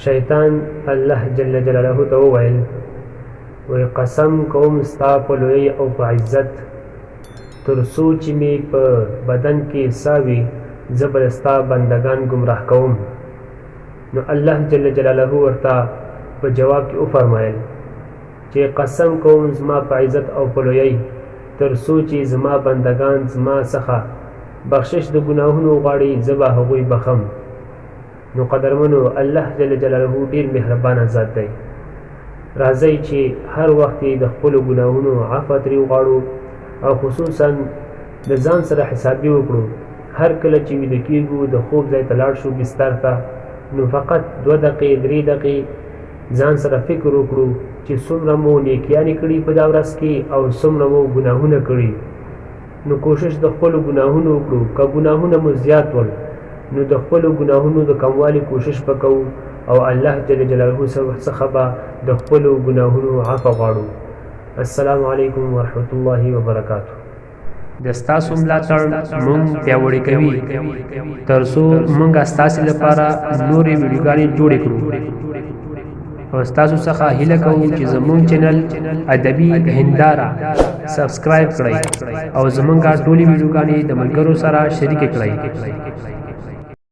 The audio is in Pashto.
شیطان الله جل جلاله ته وویل وی قسم کوم ستا په لوی او په عزت تر څو چې مې په بدن کې ساه وي زه به ستا بندګان ګمراه کوم. نو الله جل جلاله ورته په جواب کې وفرمایل چې قسم کوم زما په عزت او په لوی تر څو چې زما بندګان زما څخه بخشش د ګناهونو غواړي زه به هغوی بخم. نو قدرمنو الله جل جلاله ډیر مهربانه ذات دی. راځئ چې هر وخت د خپلو ګناهونو عفو ترې وغواړو او خصوصا د ځان سره حسابي وکړو. هر کله چې ویده کېږو د خوب ځای ته لاړ شو بستر ته نو فقط 2 دقیقې 3 دقیقې ځان سره فکر وکړو چې څومره مو نیکیانې کړي په دا ورځ کې او څومره مو ګناهونه کړي. نو کوشش د خپلو ګناهونو وکړو. که ګناهونه مو زیات ول نو د خپلو ګناهونو د کموالي کوشش وکړو او الله جل جلاله څخه به د خپلو ګناهونو عفو غواړو. السلام علیکم ورحمت الله وبرکاته. د ستاسو ملاتړ مونږ پیاوړي کوي تر څو مونږ ستاسو لپاره نورې ویډیوګانې جوړې کړو او ستاسو څخه هیله کوو چې زموږ چینل ادبي هنداره سبسکرایب کړئ او زموږ ټولې ویډیوګانې د ملګرو سره شریک کړئ.